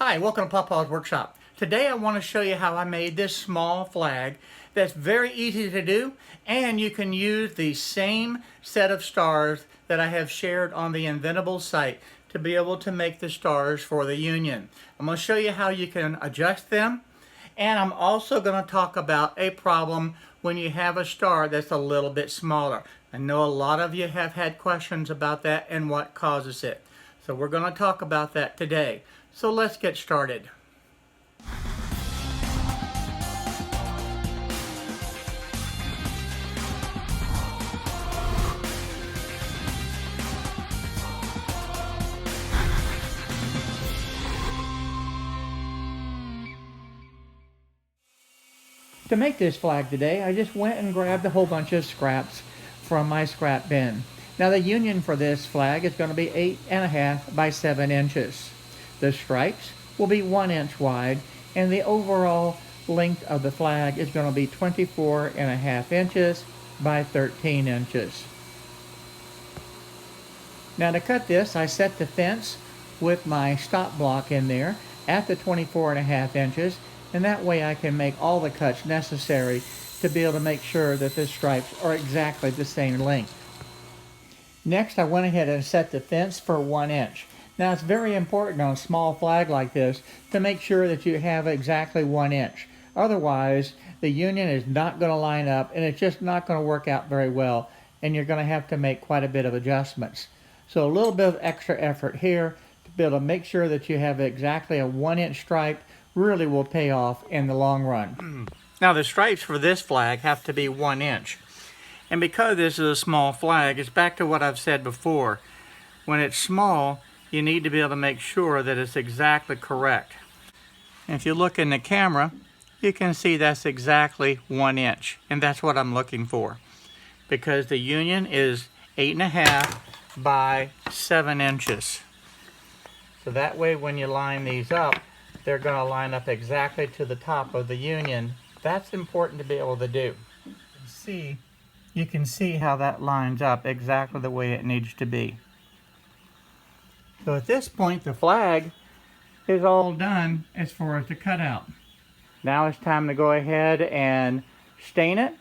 Hi, welcome to Pawpaw's Workshop. Today I want to show you how I made this small flag that's very easy to do, and you can use the same set of stars that I have shared on the Inventables site to be able to make the stars for the Union. I'm going to show you how you can adjust them, and I'm also going to talk about a problem when you have a star that's a little bit smaller. I know a lot of you have had questions about that and what causes it. So we're going to talk about that today. So let's get started. To make this flag today, I just went and grabbed a whole bunch of scraps from my scrap bin. Now the union for this flag is going to be 8.5 by 7 inches. The stripes will be 1 inch wide, and the overall length of the flag is going to be 24.5 inches by 13 inches. Now to cut this, I set the fence with my stop block in there at the 24.5 inches, and that way I can make all the cuts necessary to be able to make sure that the stripes are exactly the same length. Next, I went ahead and set the fence for 1 inch. Now it's very important on a small flag like this to make sure that you have exactly 1 inch. Otherwise, the union is not going to line up and it's just not going to work out very well, and you're going to have to make quite a bit of adjustments. So a little bit of extra effort here to be able to make sure that you have exactly a 1 inch stripe really will pay off in the long run. Now the stripes for this flag have to be 1 inch. And because this is a small flag, it's back to what I've said before. When it's small, you need to be able to make sure that it's exactly correct. And if you look in the camera, you can see that's exactly 1 inch. And that's what I'm looking for, because the union is 8.5 by 7 inches. So that way when you line these up, they're going to line up exactly to the top of the union. That's important to be able to do. You can see how that lines up exactly the way it needs to be. So at this point, the flag is all done as far as the cutout. Now it's time to go ahead and stain it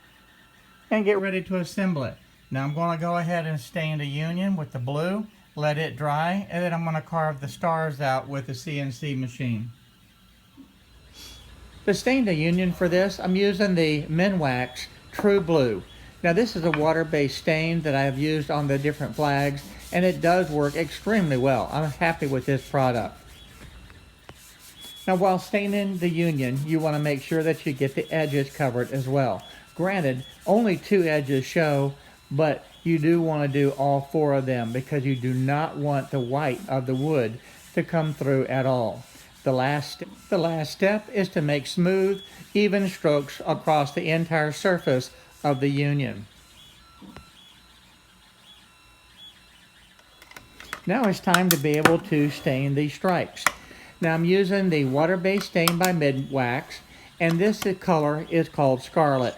and get ready to assemble it. Now I'm going to go ahead and stain the union with the blue, let it dry, and then I'm going to carve the stars out with the CNC machine. To stain the union for this, I'm using the Minwax True Blue. Now this is a water-based stain that I have used on the different flags, and it does work extremely well. I'm happy with this product. Now while staining the union, you want to make sure that you get the edges covered as well. Granted, only 2 edges show, but you do want to do all 4 of them because you do not want the white of the wood to come through at all. The last step is to make smooth, even strokes across the entire surface of the union. Now it's time to be able to stain these stripes. Now I'm using the water-based stain by Minwax, and this color is called Scarlet.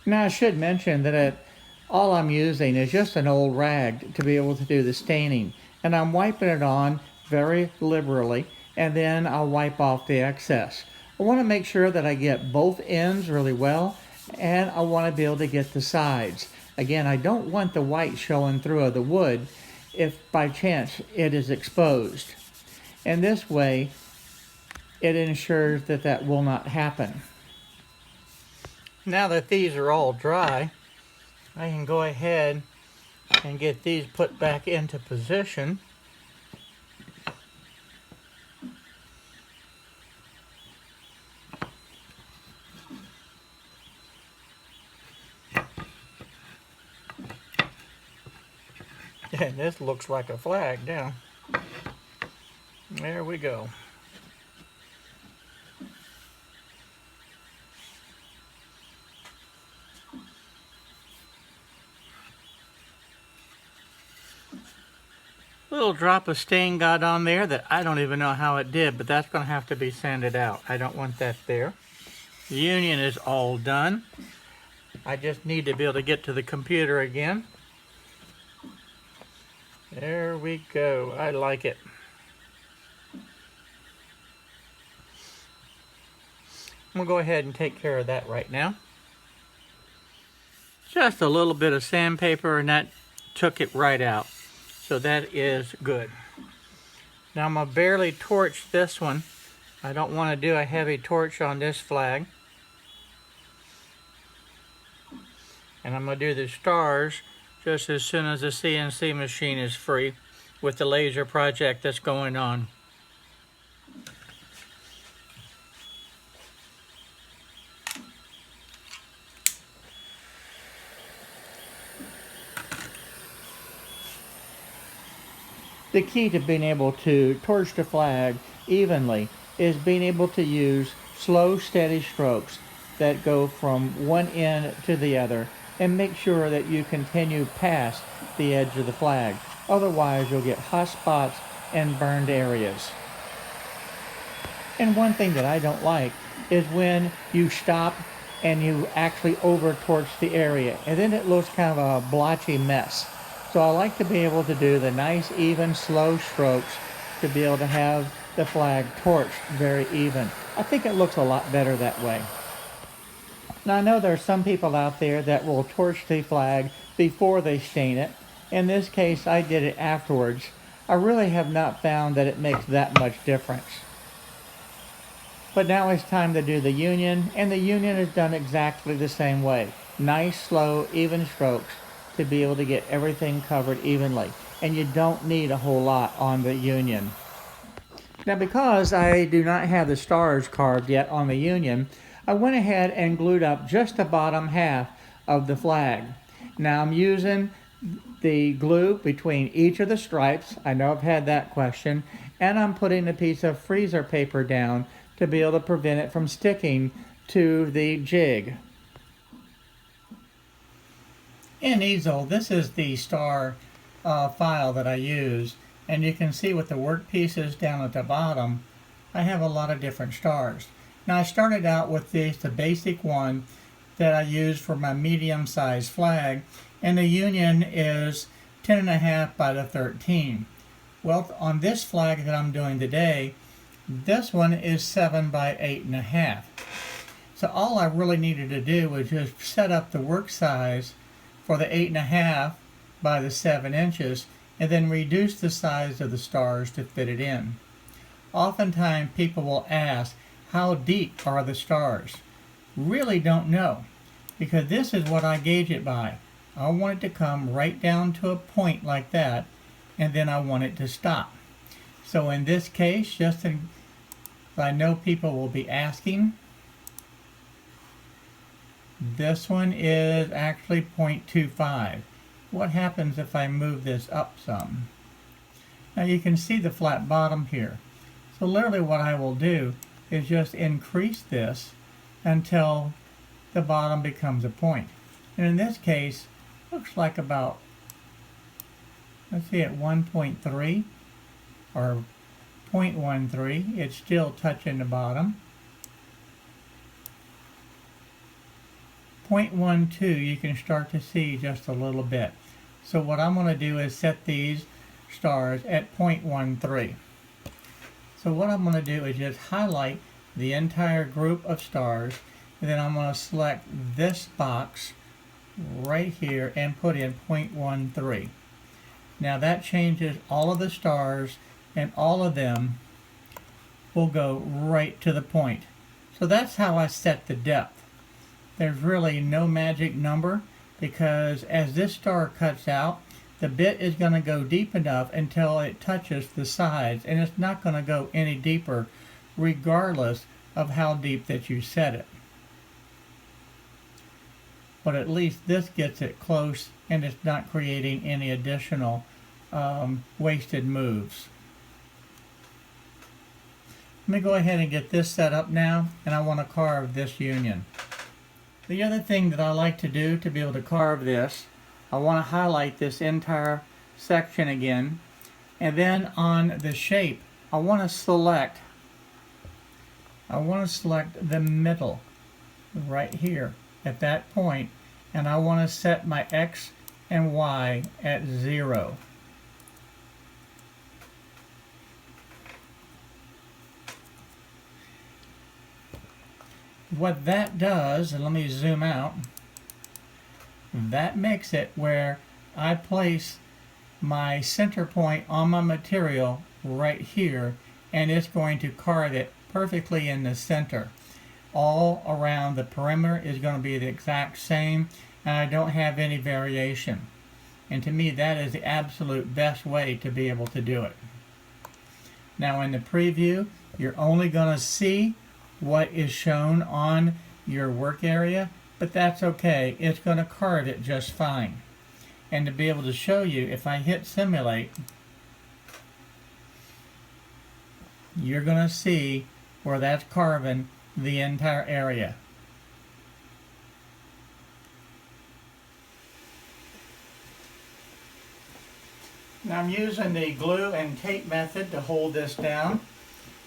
Now I should mention that all I'm using is just an old rag to be able to do the staining, and I'm wiping it on very liberally, and then I'll wipe off the excess. I want to make sure that I get both ends really well, and I want to be able to get the sides. Again, I don't want the white showing through of the wood if by chance it is exposed. And this way, it ensures that that will not happen. Now that these are all dry, I can go ahead and get these put back into position. And this looks like a flag now. There we go. Little drop of stain got on there that I don't even know how it did, but that's going to have to be sanded out. I don't want that there. The union is all done. I just need to be able to get to the computer again. There we go. I like it. We'll go ahead and take care of that right now. Just a little bit of sandpaper and that took it right out. So that is good. Now I'm going to barely torch this one. I don't want to do a heavy torch on this flag. And I'm going to do the stars just as soon as the CNC machine is free with the laser project that's going on. The key to being able to torch the flag evenly is being able to use slow, steady strokes that go from one end to the other and make sure that you continue past the edge of the flag. Otherwise, you'll get hot spots and burned areas. And one thing that I don't like is when you stop and you actually over torch the area, and then it looks kind of a blotchy mess. So I like to be able to do the nice, even, slow strokes to be able to have the flag torched very even. I think it looks a lot better that way. Now I know there are some people out there that will torch the flag before they stain it. In this case, I did it afterwards. I really have not found that it makes that much difference. But now it's time to do the union, and the union is done exactly the same way. Nice, slow, even strokes to be able to get everything covered evenly. And you don't need a whole lot on the union. Now because I do not have the stars carved yet on the union, I went ahead and glued up just the bottom half of the flag. Now I'm using the glue between each of the stripes. I know I've had that question. And I'm putting a piece of freezer paper down to be able to prevent it from sticking to the jig. In Easel, this is the star file that I use, and you can see with the work pieces down at the bottom, I have a lot of different stars. Now I started out with the basic one that I use for my medium-sized flag, and the union is 10.5 by the 13. Well, on this flag that I'm doing today, this one is 7 by 8.5. So all I really needed to do was just set up the work size for the 8.5 by the 7 inches and then reduce the size of the stars to fit it in. Oftentimes people will ask, how deep are the stars? Really don't know, because this is what I gauge it by. I want it to come right down to a point like that, and then I want it to stop. So in this case, just I know people will be asking, this one is actually 0.25. What happens if I move this up some? Now you can see the flat bottom here. So literally what I will do is just increase this until the bottom becomes a point. And in this case, looks like about, let's see, at 1.3 or 0.13, it's still touching the bottom. 0.12, you can start to see just a little bit. So what I'm going to do is set these stars at 0.13. So what I'm going to do is just highlight the entire group of stars, and then I'm going to select this box right here and put in 0.13. Now that changes all of the stars, and all of them will go right to the point. So that's how I set the depth. There's really no magic number, because as this star cuts out, the bit is going to go deep enough until it touches the sides, and it's not going to go any deeper regardless of how deep that you set it. But at least this gets it close, and it's not creating any additional wasted moves. Let me go ahead and get this set up now, and I want to carve this union. The other thing that I like to do to be able to carve this, I want to highlight this entire section again, and then on the shape I want to select the middle right here at that point, and I want to set my X and Y at 0. what that does, and let me zoom out, that makes it where I place my center point on my material right here, and it's going to carve it perfectly in the center. All around the perimeter is going to be the exact same, and I don't have any variation. And to me, that is the absolute best way to be able to do it. Now in the preview, you're only going to see what is shown on your work area, but that's okay. It's going to carve it just fine. And to be able to show you, if I hit simulate, you're going to see where that's carving the entire area. Now I'm using the glue and tape method to hold this down,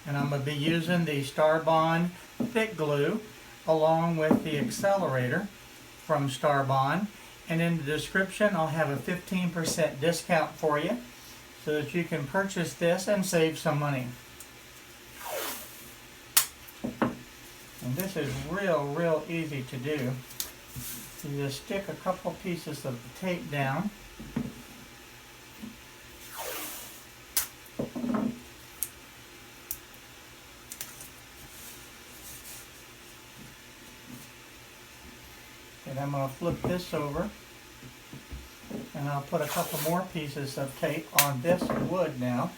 and I'm going to be using the Starbond thick glue along with the accelerator from Starbond. And in the description I'll have a 15% discount for you so that you can purchase this and save some money. And this is real easy to do. You just stick a couple pieces of tape down. And I'm going to flip this over, and I'll put a couple more pieces of tape on this wood now.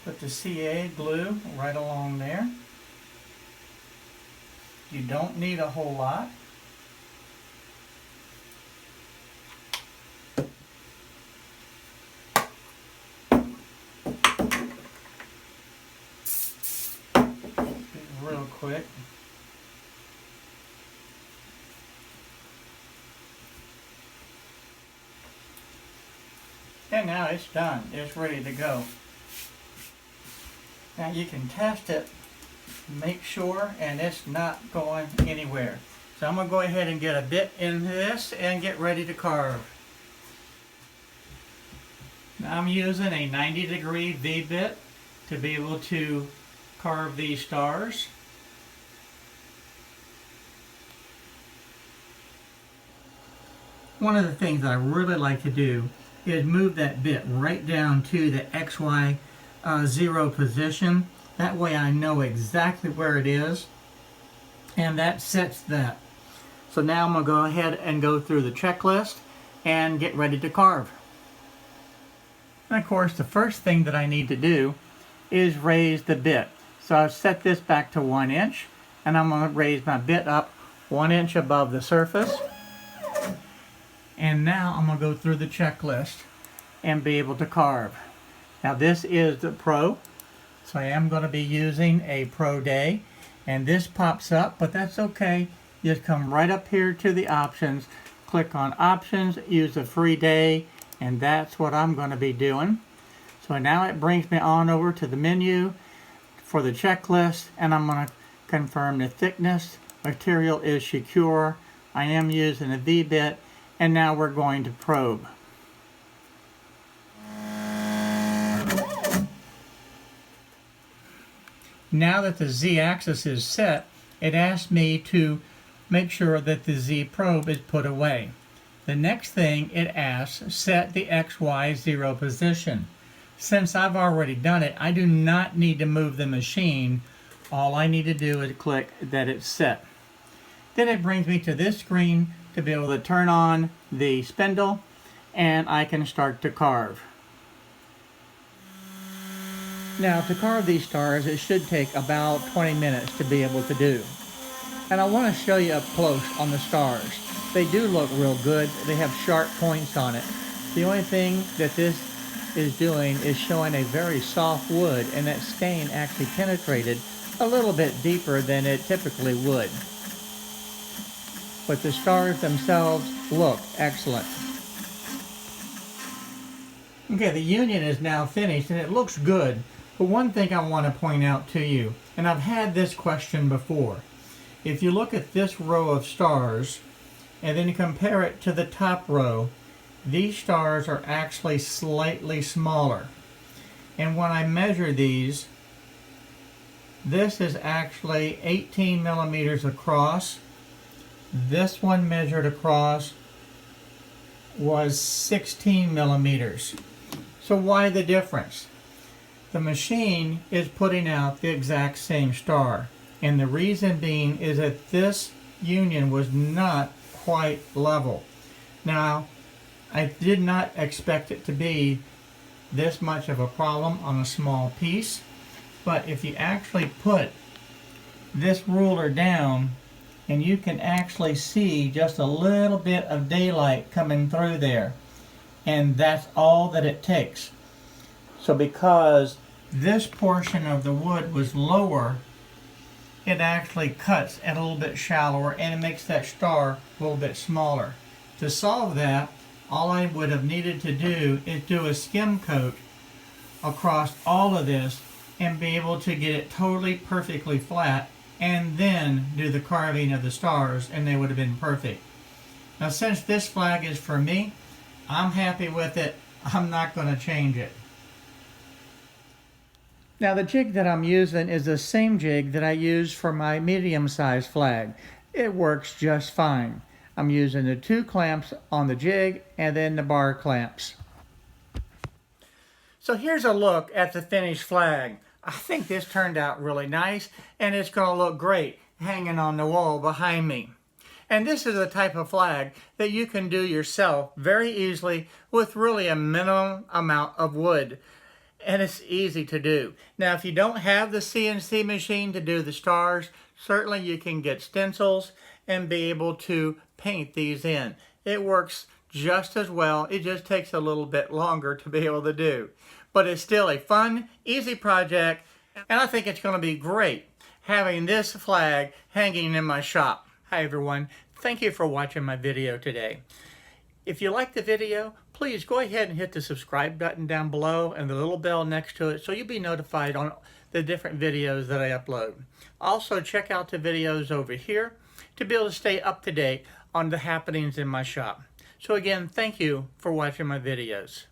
Put the CA glue right along there. You don't need a whole lot. Real quick. And now it's done. It's ready to go. Now you can test it, make sure, and it's not going anywhere. So I'm going to go ahead and get a bit into this and get ready to carve. Now I'm using a 90-degree V-bit to be able to carve these stars. One of the things that I really like to do is move that bit right down to the XY 0 position. That way I know exactly where it is, and that sets that. So now I'm going to go ahead and go through the checklist and get ready to carve. And of course the first thing that I need to do is raise the bit. So I've set this back to 1 inch, and I'm going to raise my bit up 1 inch above the surface. And now I'm going to go through the checklist and be able to carve. Now this is the Pro, so I am going to be using a Pro Day, and this pops up, but that's okay. Just come right up here to the options, click on options, use a free day, and that's what I'm going to be doing. So now it brings me on over to the menu for the checklist, and I'm going to confirm the thickness. Material is secure. I am using a V-bit, and now we're going to probe. Now that the Z-axis is set, it asks me to make sure that the Z probe is put away. The next thing it asks, set the XY 0 position. Since I've already done it, I do not need to move the machine. All I need to do is click that it's set. Then it brings me to this screen to be able to turn on the spindle, and I can start to carve. Now to carve these stars, it should take about 20 minutes to be able to do. And I want to show you up close on the stars. They do look real good. They have sharp points on it. The only thing that this is doing is showing a very soft wood, and that stain actually penetrated a little bit deeper than it typically would. But the stars themselves look excellent. Okay, the union is now finished and it looks good. But one thing I want to point out to you, and I've had this question before. If you look at this row of stars, and then compare it to the top row, these stars are actually slightly smaller. And when I measure these, this is actually 18 millimeters across. This one measured across was 16 millimeters. So why the difference? The machine is putting out the exact same star. And the reason being is that this union was not quite level. Now, I did not expect it to be this much of a problem on a small piece, but if you actually put this ruler down, and you can actually see just a little bit of daylight coming through there, and that's all that it takes. So because this portion of the wood was lower, it actually cuts at a little bit shallower, and it makes that star a little bit smaller. To solve that, all I would have needed to do is do a skim coat across all of this and be able to get it totally perfectly flat, and then do the carving of the stars, and they would have been perfect. Now, since this flag is for me, I'm happy with it. I'm not going to change it. Now, the jig that I'm using is the same jig that I use for my medium-sized flag. It works just fine. I'm using the 2 clamps on the jig and then the bar clamps. So here's a look at the finished flag. I think this turned out really nice, and it's going to look great hanging on the wall behind me. And this is the type of flag that you can do yourself very easily with really a minimum amount of wood. And it's easy to do. Now, if you don't have the CNC machine to do the stars, certainly you can get stencils and be able to paint these in. It works just as well. It just takes a little bit longer to be able to do. But it's still a fun, easy project, and I think it's going to be great having this flag hanging in my shop. Hi everyone, thank you for watching my video today. If you like the video, please go ahead and hit the subscribe button down below and the little bell next to it so you'll be notified on the different videos that I upload. Also, check out the videos over here to be able to stay up to date on the happenings in my shop. So again, thank you for watching my videos.